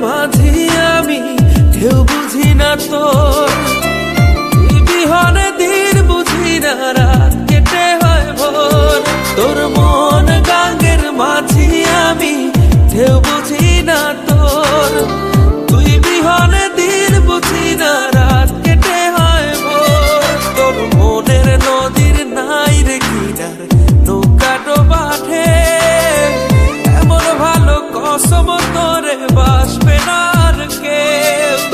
মাঝি আমি, ঢেউ বুঝি না তোর। তুই বিহনে দিন বুঝি না, রাত কেটে হয় ভোর। তোর মন গাঙ্গের মাঝি আমি, ঢেউ বুঝি না তোর। তুই বিহনে দিন বুঝি না, রাত কেটে হয় ভোর। তোর মনের নদীর নাই রে কিনার, নৌকা ডোবাঠে। এমন ভালো কসম তোরে বাসবে না আর কেউ।